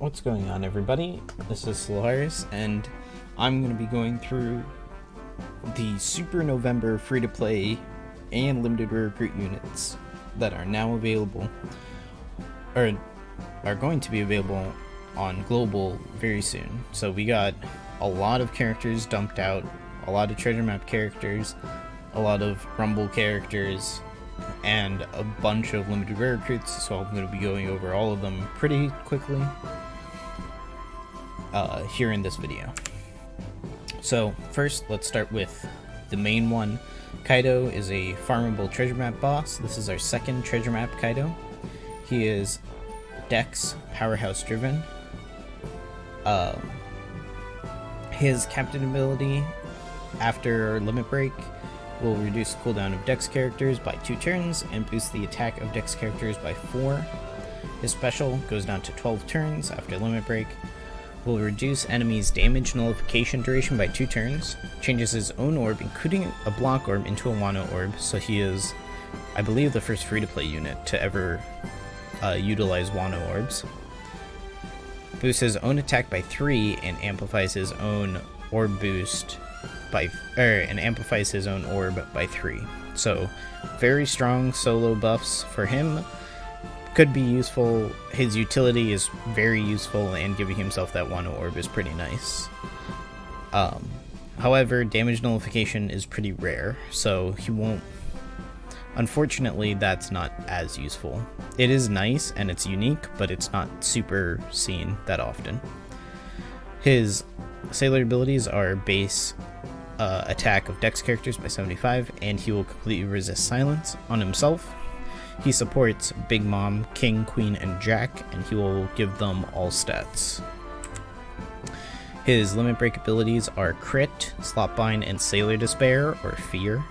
What's going on, everybody? This is Solaris, and I'm going to be going through the Super November free-to-play and limited recruit units that are now available, or are going to be available on Global very soon. So we got a lot of characters dumped out, a lot of treasure map characters, a lot of Rumble characters, and a bunch of limited rare recruits, so I'm going to be going over all of them pretty quickly here in this video. So first, let's start with the main one. Kaido is a farmable treasure map boss. This is our second treasure map Kaido. He is Dex powerhouse driven. His captain ability after limit break will reduce the cooldown of Dex characters by 2 turns and boost the attack of Dex characters by 4. His special goes down to 12 turns after limit break, will reduce enemies' damage nullification duration by 2 turns, changes his own orb, including a block orb, into a Wano orb, so he is, I believe, the first free-to-play unit to ever utilize Wano orbs. Boosts his own attack by 3 and amplifies his own orb boost by amplifies his own orb by 3. So very strong solo buffs for him. Could be useful. His utility is very useful, and giving himself that Wano orb is pretty nice. However, damage nullification is pretty rare, so he won't. Unfortunately, that's not as useful. It is nice and it's unique, but it's not super seen that often. His sailor abilities are base attack of Dex characters by 75, and he will completely resist silence on himself. He supports Big Mom, King, Queen, and Jack, and he will give them all stats. His limit break abilities are Crit, Slotbind, and Sailor Despair, or Fear.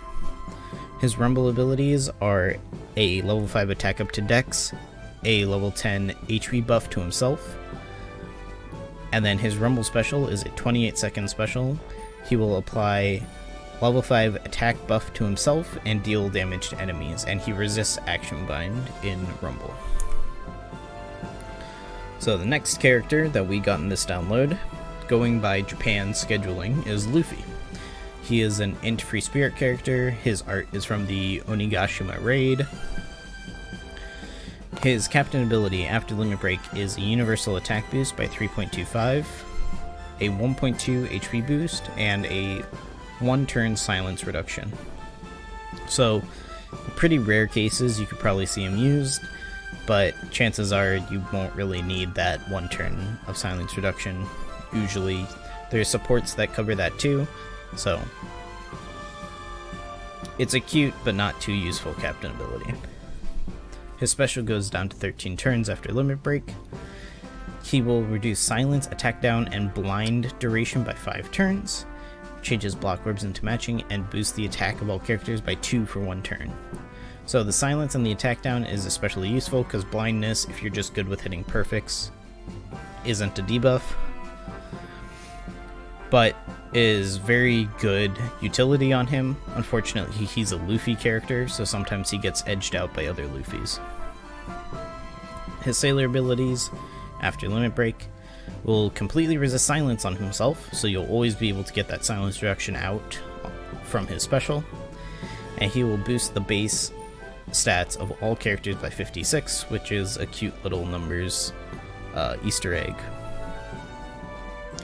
His Rumble abilities are a level 5 attack up to Dex, a level 10 HP buff to himself, and then his Rumble special is a 28-second special. He will apply level 5 attack buff to himself and deal damage to enemies, and he resists Action Bind in Rumble. So the next character that we got in this download, going by Japan scheduling, is Luffy. He is an int free spirit character. His art is from the Onigashima raid. His captain ability after limit break is a universal attack boost by 3.25, a 1.2 HP boost, and a 1 turn silence reduction. So, in pretty rare cases you could probably see him used, but chances are you won't really need that 1 turn of silence reduction. Usually there's supports that cover that too, so it's a cute but not too useful captain ability. His special goes down to 13 turns after limit break. He will reduce silence, attack down, and blind duration by 5 turns, changes block orbs into matching, and boosts the attack of all characters by 2 for 1 turn. So the silence and the attack down is especially useful because blindness, if you're just good with hitting perfects, isn't a debuff, but is very good utility on him. Unfortunately, he's a Luffy character, so sometimes he gets edged out by other Luffys. His sailor abilities after limit break will completely resist silence on himself, so you'll always be able to get that silence reduction out from his special, and he will boost the base stats of all characters by 56, which is a cute little numbers Easter egg.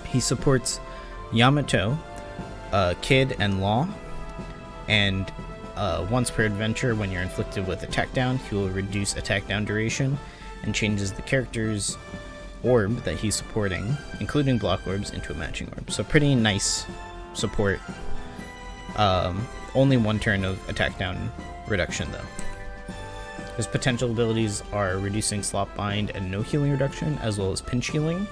He supports Yamato, Kid, and Law, and once per adventure when you're inflicted with attack down, he will reduce attack down duration and changes the character's orb that he's supporting, including block orbs, into a matching orb. So pretty nice support. Only 1 turn of attack down reduction though. His potential abilities are reducing slot bind and no healing reduction, as well as pinch healing.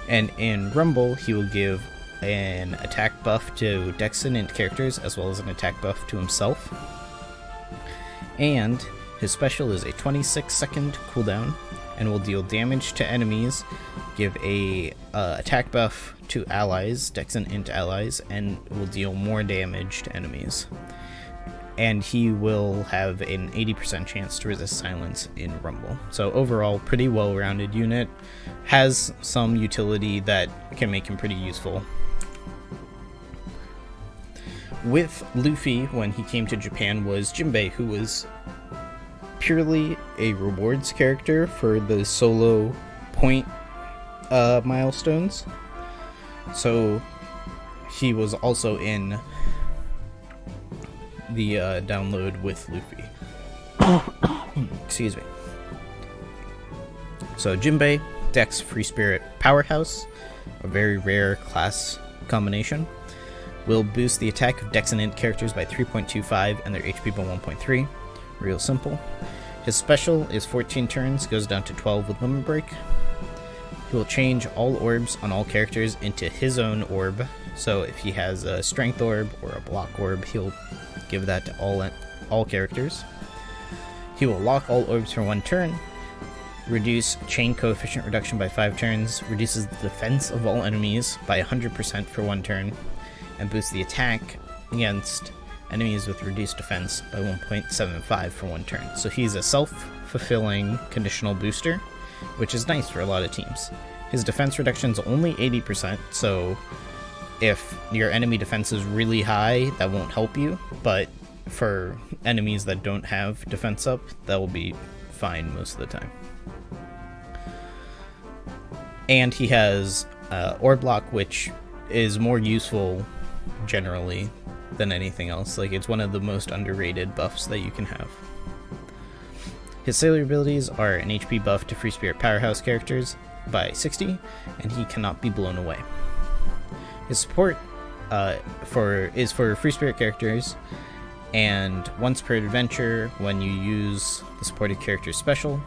And in Rumble, he will give an attack buff to Dex and int characters, as well as an attack buff to himself. And his special is a 26-second cooldown and will deal damage to enemies, give a attack buff to allies, Dex and int allies, and will deal more damage to enemies. and he will have an 80% chance to resist silence in Rumble. So overall, pretty well-rounded unit. Has some utility that can make him pretty useful. With Luffy, when he came to Japan, was Jinbe, who was purely a rewards character for the solo point milestones. So he was also in the download with Luffy. Excuse me. So Jinbe, Dex, Free Spirit, Powerhouse, a very rare class combination, will boost the attack of Dex and Int characters by 3.25 and their HP by 1.3. Real simple. His special is 14 turns, goes down to 12 with Limit Break. He will change all orbs on all characters into his own orb. So if he has a Strength Orb or a Block Orb, he'll give that to all characters. He will lock all orbs for 1 turn, reduce chain coefficient reduction by 5 turns, reduces the defense of all enemies by 100% for 1 turn, and boosts the attack against enemies with reduced defense by 1.75 for 1 turn. So he's a self-fulfilling conditional booster, which is nice for a lot of teams. His defense reduction is only 80%, so if your enemy defense is really high, that won't help you, but for enemies that don't have defense up, that will be fine most of the time. And he has Orb Lock, which is more useful generally than anything else. Like, it's one of the most underrated buffs that you can have. His sailor abilities are an HP buff to Free Spirit Powerhouse characters by 60, and he cannot be blown away. His support is for Free Spirit characters, and once per adventure, when you use the supported character's special,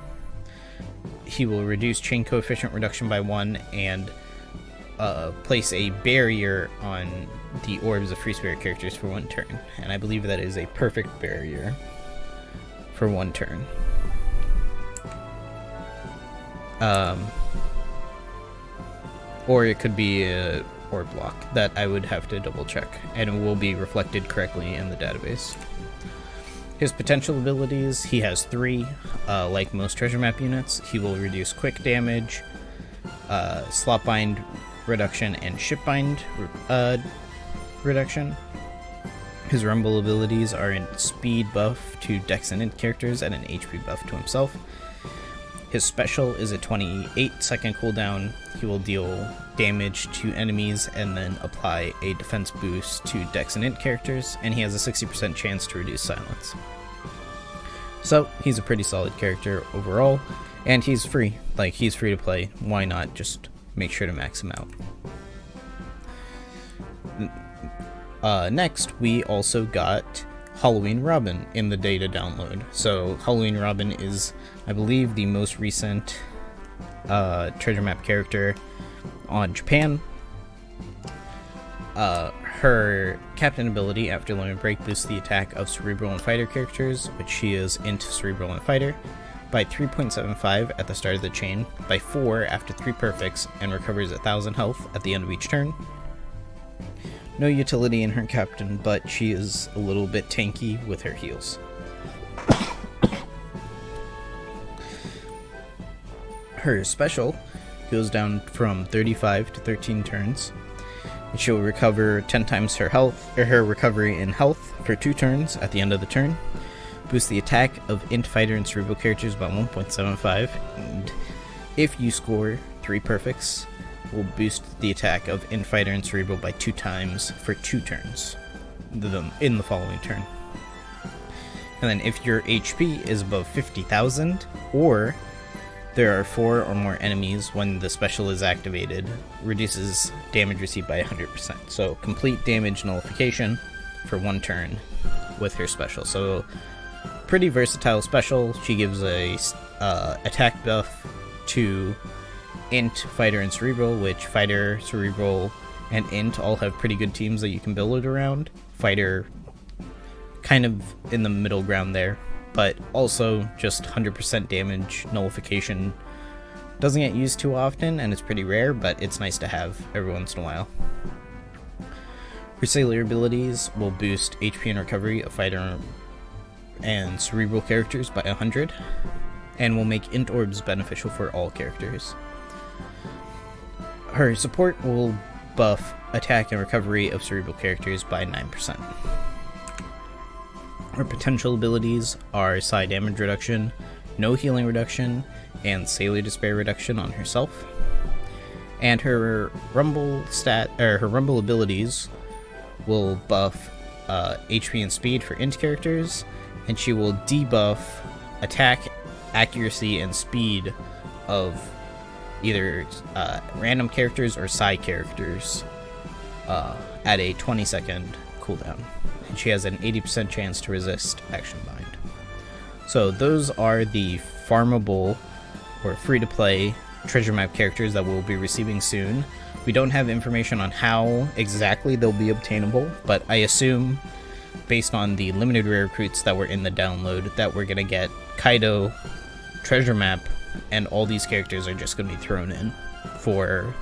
he will reduce chain coefficient reduction by 1 and place a barrier on the orbs of Free Spirit characters for 1 turn. And I believe that is a perfect barrier for 1 turn. Or it could be a Orb Lock that I would have to double check, and it will be reflected correctly in the database. His potential abilities, he has 3. Like most treasure map units, he will reduce quick damage, slot bind reduction, and ship bind reduction. His rumble abilities are a speed buff to Dex and Int characters and an HP buff to himself. His special is a 28-second cooldown. He will deal damage to enemies and then apply a defense boost to Dex and Int characters, and he has a 60% chance to reduce silence. So he's a pretty solid character overall, and he's free. Like, he's free to play. Why not just make sure to max him out? Next, we also got Halloween Robin in the data download. So Halloween Robin is, I believe, the most recent treasure map character on Japan. Her captain ability after Limit Break boosts the attack of Cerebral and Fighter characters, which she is into Cerebral and Fighter, by 3.75 at the start of the chain, by 4 after 3 perfects, and recovers 1,000 health at the end of each turn. No utility in her captain, but she is a little bit tanky with her heals. Her special goes down from 35 to 13 turns. She'll recover 10 times her health, or her recovery in health for 2 turns at the end of the turn. Boost the attack of Int, Fighter, and Cerebral characters by 1.75, and if you score 3 perfects, will boost the attack of Int, Fighter, and Cerebral by 2 times for 2 turns in the following turn. And then if your HP is above 50,000, or there are 4 or more enemies when the special is activated, reduces damage received by 100%. So complete damage nullification for 1 turn with her special. So pretty versatile special. She gives a attack buff to Int, Fighter, and Cerebral, which Fighter, Cerebral, and Int all have pretty good teams that you can build it around. Fighter kind of in the middle ground there, but also just 100% damage nullification. Doesn't get used too often, and it's pretty rare, but it's nice to have every once in a while. Her sailor abilities will boost HP and recovery of Fighter and cerebral characters by 100, and will make int orbs beneficial for all characters. Her support will buff attack and recovery of cerebral characters by 9%. Her potential abilities are psi damage reduction, no healing reduction, and sailor despair reduction on herself. And her rumble abilities will buff HP and speed for int characters, and she will debuff attack, accuracy, and speed of either random characters or psi characters at a 20-second cooldown. And she has an 80% chance to resist Action Bind. So those are the farmable or free-to-play treasure map characters that we'll be receiving soon. We don't have information on how exactly they'll be obtainable, but I assume, based on the limited rare recruits that were in the download, that we're going to get Kaido treasure map, and all these characters are just going to be thrown in for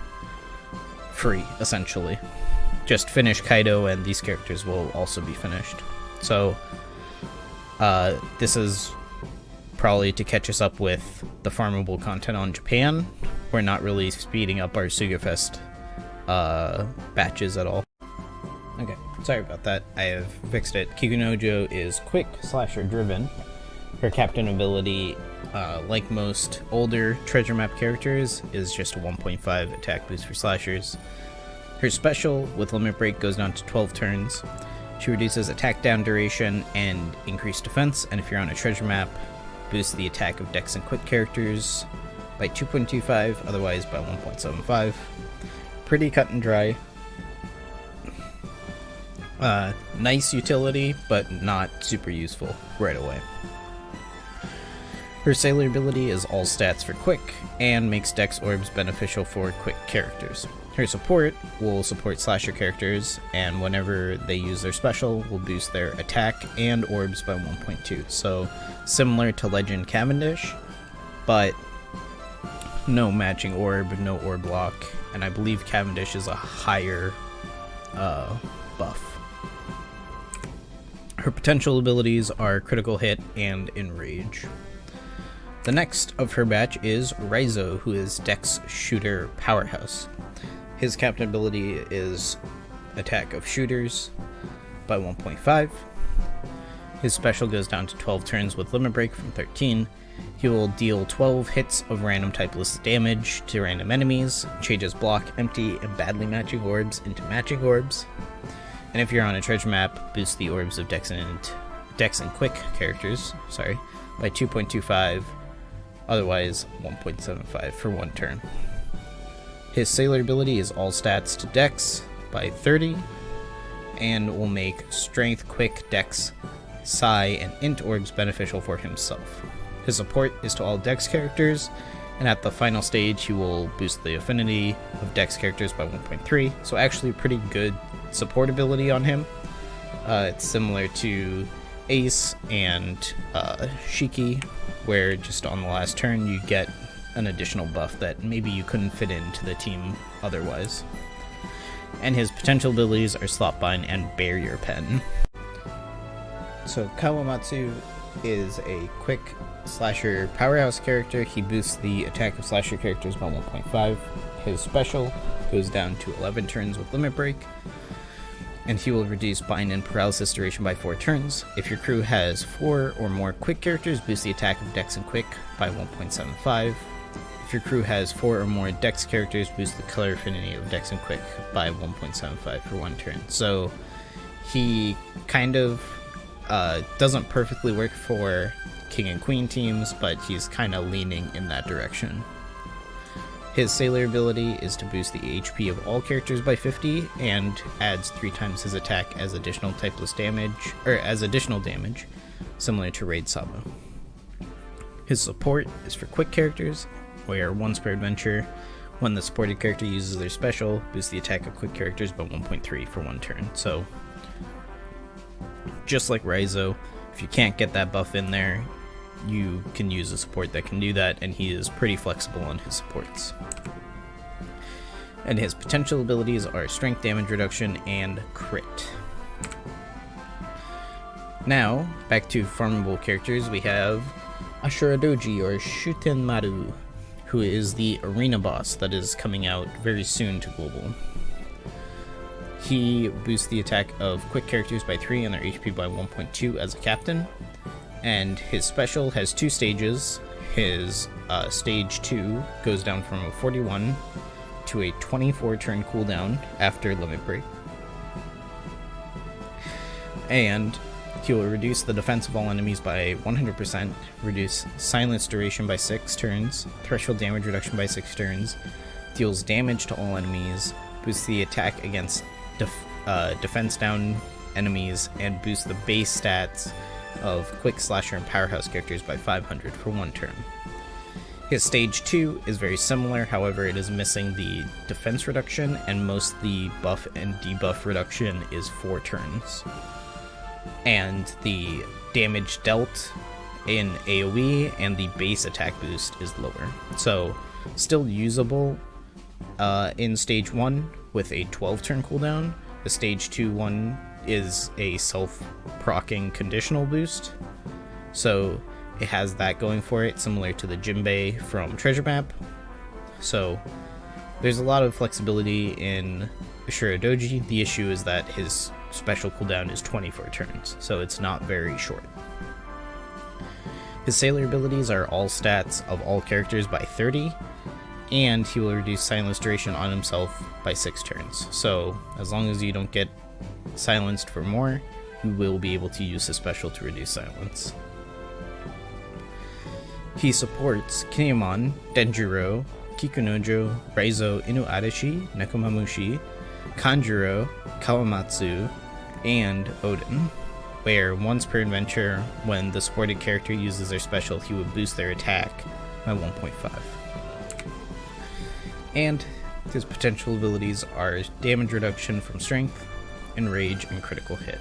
free, essentially. Just finish Kaido and these characters will also be finished. So this is probably to catch us up with the farmable content on Japan. We're not really speeding up our Sugafest batches at all. Okay, sorry about that. I have fixed it. Kikunojo is quick slasher driven. Her captain ability, like most older treasure map characters, is just a 1.5 attack boost for slashers. Her special with limit break goes down to 12 turns. She reduces attack down duration and increased defense, and if you're on a treasure map, boosts the attack of dex and quick characters by 2.25, otherwise by 1.75. Pretty cut and dry. Nice utility, but not super useful right away. Her sailor ability is all stats for quick, and makes dex orbs beneficial for quick characters. Her support will support slasher characters, and whenever they use their special, will boost their attack and orbs by 1.2. So similar to Legend Cavendish, but no matching orb, no orb lock, and I believe Cavendish is a higher buff. Her potential abilities are critical hit and enrage. The next of her batch is Raizo, who is Dex Shooter Powerhouse. His captain ability is attack of shooters by 1.5. His special goes down to 12 turns with limit break from 13. He will deal 12 hits of random typeless damage to random enemies, changes block, empty, and badly matching orbs into matching orbs. And if you're on a treasure map, boosts the orbs of Dex and quick characters, by 2.25, otherwise 1.75 for 1 turn. His sailor ability is all stats to Dex by 30, and will make strength, quick, Dex, psi, and int orbs beneficial for himself. His support is to all Dex characters, and at the final stage he will boost the affinity of Dex characters by 1.3, so actually pretty good support ability on him. It's similar to Ace and Shiki, where just on the last turn you get an additional buff that maybe you couldn't fit into the team otherwise. And his potential abilities are Slotbind and Barrier Pen. So Kawamatsu is a quick slasher powerhouse character. He boosts the attack of slasher characters by 1.5. His special goes down to 11 turns with limit break, and he will reduce bind and paralysis duration by 4 turns. If your crew has 4 or more quick characters, boost the attack of Dex and Quick by 1.75. If your crew has 4 or more Dex characters, boost the color affinity of Dex and Quick by 1.75 for 1 turn. So he kind of doesn't perfectly work for King and Queen teams, but he's kind of leaning in that direction. His sailor ability is to boost the HP of all characters by 50, and adds 3 times his attack as additional typeless damage, or as additional damage, similar to Raid Sabo. His support is for quick characters, where once per adventure, when the supported character uses their special, boosts the attack of quick characters by 1.3 for 1 turn. So, just like Raizo, if you can't get that buff in there, you can use a support that can do that, and he is pretty flexible on his supports. And his potential abilities are strength damage reduction and crit. Now, back to farmable characters, we have Ashura Doji, or Shutenmaru, who is the arena boss that is coming out very soon to global. He boosts the attack of quick characters by 3 and their HP by 1.2 as a captain, and his special has 2 stages. His stage 2 goes down from a 41 to a 24 turn cooldown after limit break, and he will reduce the defense of all enemies by 100%, reduce silence duration by 6 turns, threshold damage reduction by 6 turns, deals damage to all enemies, boosts the attack against defense down enemies, and boosts the base stats of quick slasher and powerhouse characters by 500 for 1 turn. His stage 2 is very similar, however it is missing the defense reduction, and most the buff and debuff reduction is 4 turns. And the damage dealt in AoE and the base attack boost is lower. So, still usable in stage 1 with a 12 turn cooldown. The stage 2 one is a self-proccing conditional boost. So, it has that going for it, similar to the Jinbe from Treasure Map. So, there's a lot of flexibility in Ashura Doji. The issue is that his special cooldown is 24 turns, so it's not very short. His sailor abilities are all stats of all characters by 30, and he will reduce silence duration on himself by 6 turns. So as long as you don't get silenced for more, you will be able to use his special to reduce silence. He supports Kinemon, Denjiro, Kikunojo, Raizo, Inuarashi, Nekomamushi, Kanjuro, Kawamatsu, and Odin, where once per adventure, when the supported character uses their special, he would boost their attack by 1.5. And his potential abilities are damage reduction from strength, enrage, and critical hit.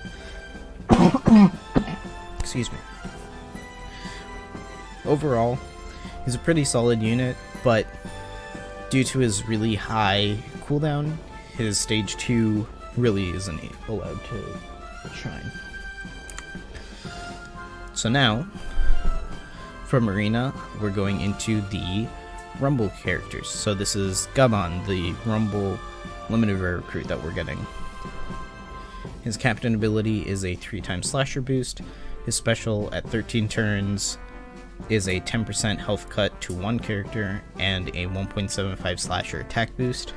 Excuse me. Overall, he's a pretty solid unit, but due to his really high cooldown, his stage 2 really isn't allowed to shine. So now, from Arena, we're going into the Rumble characters. So this is Gaban, the Rumble limited rare recruit that we're getting. His captain ability is a 3-time slasher boost. His special at 13 turns is a 10% health cut to 1 character and a 1.75 slasher attack boost.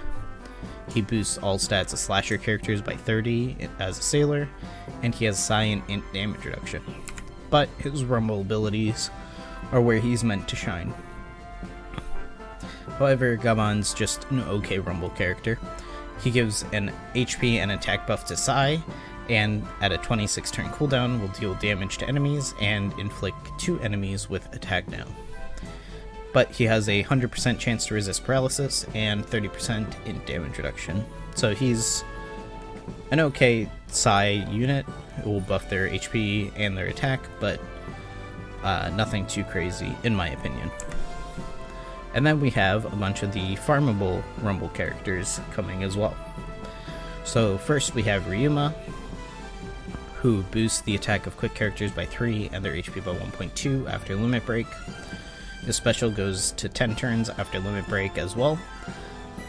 He boosts all stats of slasher characters by 30 as a sailor, and he has Psi and Int damage reduction. But his Rumble abilities are where he's meant to shine. However, Gaban's just an okay Rumble character. He gives an HP and attack buff to Psi, and at a 26 turn cooldown will deal damage to enemies and inflict 2 enemies with attack down. But he has a 100% chance to resist paralysis and 30% in damage reduction. So he's an okay Psi unit. It will buff their HP and their attack, but nothing too crazy in my opinion. And then we have a bunch of the farmable Rumble characters coming as well. So first we have Ryuma, who boosts the attack of quick characters by 3 and their HP by 1.2 after limit break. His special goes to 10 turns after limit break as well,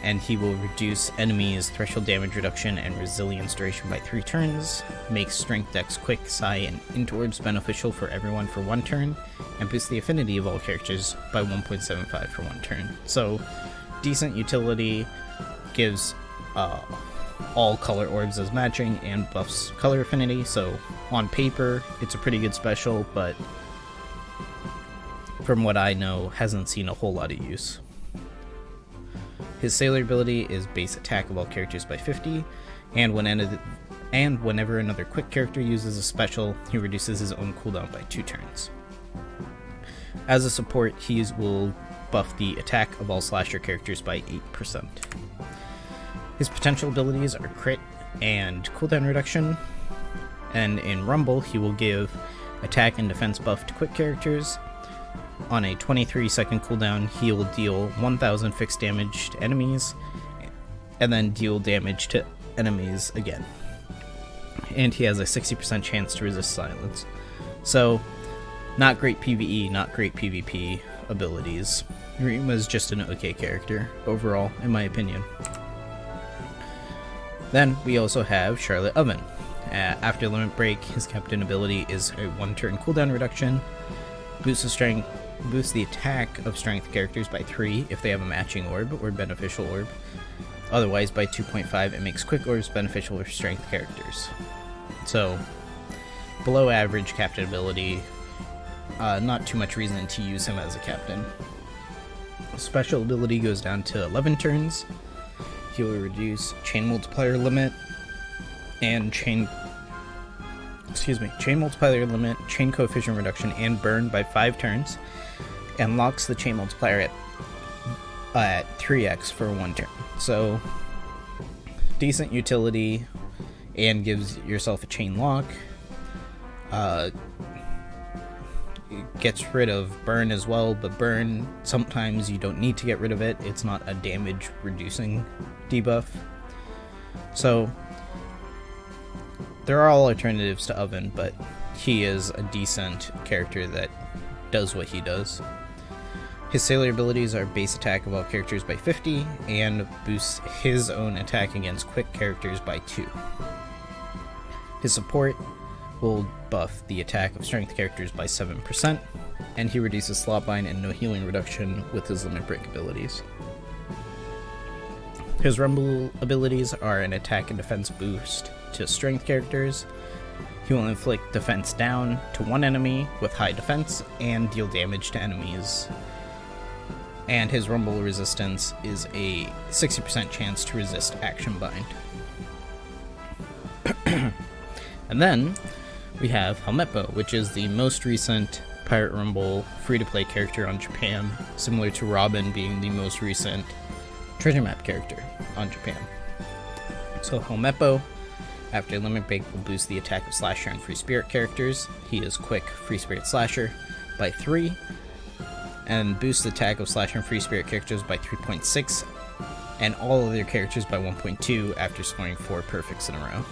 and he will reduce enemies' threshold damage reduction and resilience duration by 3 turns, makes strength, dex, quick, psi, and int orbs beneficial for everyone for 1 turn, and boosts the affinity of all characters by 1.75 for 1 turn. So, decent utility, gives all color orbs as matching, and buffs color affinity, so on paper, it's a pretty good special, but from what I know, hasn't seen a whole lot of use. His sailor ability is base attack of all characters by 50, and whenever another quick character uses a special, he reduces his own cooldown by 2 turns. As a support, he will buff the attack of all slasher characters by 8%. His potential abilities are crit and cooldown reduction, and in Rumble, he will give attack and defense buff to quick characters. On a 23-second cooldown, he will deal 1,000 fixed damage to enemies, and then deal damage to enemies again. and he has a 60% chance to resist silence. So, not great PvE, not great PvP abilities. Ryuma is just an okay character, overall, in my opinion. Then, we also have Charlotte Oven. After Limit Break, his captain ability is a 1-turn cooldown reduction, boosts the attack of strength characters by 3 if they have a matching orb or beneficial orb. Otherwise, by 2.5, it makes quick orbs beneficial for strength characters. So, below average captain ability, not too much reason to use him as a captain. Special ability goes down to 11 turns. He will reduce chain multiplier limit and chain multiplier limit, chain coefficient reduction, and burn by 5 turns, and locks the chain multiplier at 3x for 1 turn. So, decent utility, and gives yourself a chain lock. Gets rid of burn as well, but burn, sometimes you don't need to get rid of it. It's not a damage reducing debuff. So, there are all alternatives to Oven, but he is a decent character that does what he does. His sailor abilities are base attack of all characters by 50, and boosts his own attack against quick characters by 2. His support will buff the attack of strength characters by 7%, and he reduces slotbind and no healing reduction with his limit break abilities. His rumble abilities are an attack and defense boost to strength characters. He will inflict defense down to 1 enemy with high defense and deal damage to enemies. And his rumble resistance is a 60% chance to resist action bind. And then we have Helmeppo, which is the most recent Pirate Rumble free-to-play character on Japan, similar to Robin being the most recent treasure map character on Japan. So Helmeppo, after Limit Break, will boost the attack of Slasher and Free Spirit characters. He is quick Free Spirit Slasher by 3, and boosts the attack of Slasher and Free Spirit characters by 3.6, and all other characters by 1.2 after scoring 4 perfects in a row.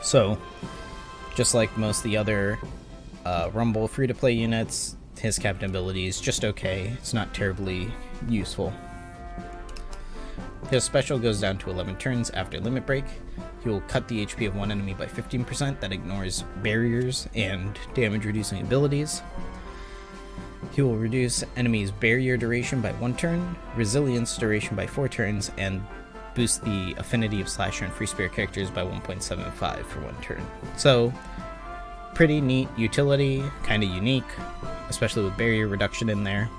So, just like most of the other Rumble free-to-play units, his captain ability is just okay. It's not terribly useful. His special goes down to 11 turns after Limit Break. He will cut the HP of 1 enemy by 15%. That ignores barriers and damage-reducing abilities. He will reduce enemies' barrier duration by 1 turn, resilience duration by 4 turns, and boost the affinity of Slasher and Free Spirit characters by 1.75 for 1 turn. So, pretty neat utility, kind of unique, especially with barrier reduction in there.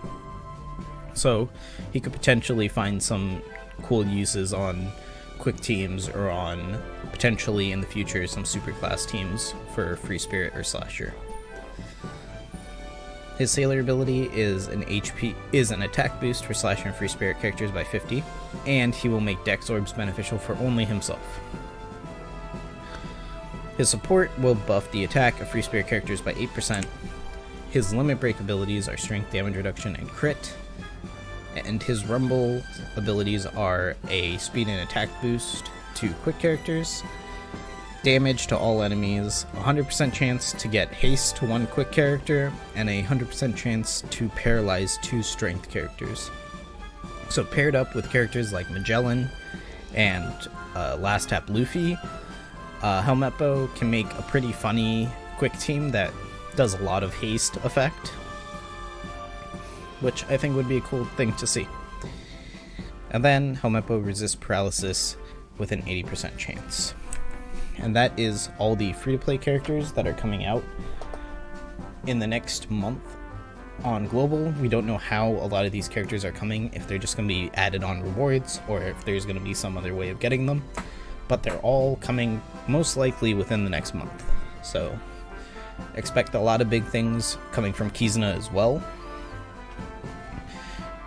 So, he could potentially find some cool uses on quick teams, or on, potentially in the future, some superclass teams for Free Spirit or Slasher. His Sailor ability is an attack boost for Slasher and Free Spirit characters by 50, and he will make Dex Orbs beneficial for only himself. His support will buff the attack of Free Spirit characters by 8%. His Limit Break abilities are Strength Damage Reduction and Crit, and his Rumble abilities are a Speed and Attack boost to quick characters, damage to all enemies, 100% chance to get haste to 1 quick character, and a 100% chance to paralyze 2 strength characters. So paired up with characters like Magellan and Last Tap Luffy, Helmeppo can make a pretty funny quick team that does a lot of haste effect, which I think would be a cool thing to see. And then Helmeppo resists paralysis with an 80% chance. And that is all the free-to-play characters that are coming out in the next month on Global. We don't know how a lot of these characters are coming, if they're just going to be added on rewards, or if there's going to be some other way of getting them. But they're all coming most likely within the next month. So expect a lot of big things coming from Kizuna as well.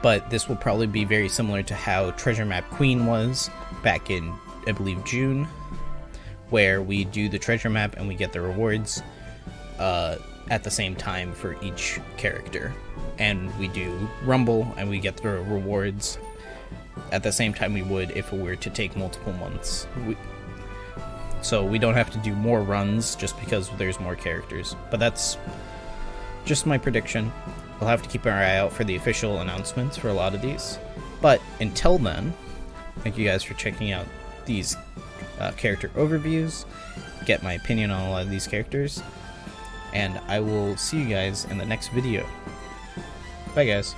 But this will probably be very similar to how Treasure Map Queen was back in, I believe, June, where we do the treasure map and we get the rewards at the same time for each character. And we do Rumble and we get the rewards at the same time we would if it were to take multiple months. So we don't have to do more runs just because there's more characters. But that's just my prediction. We'll have to keep our eye out for the official announcements for a lot of these. But until then, thank you guys for checking out these character overviews, get my opinion on a lot of these characters, and I will see you guys in the next video. Bye guys.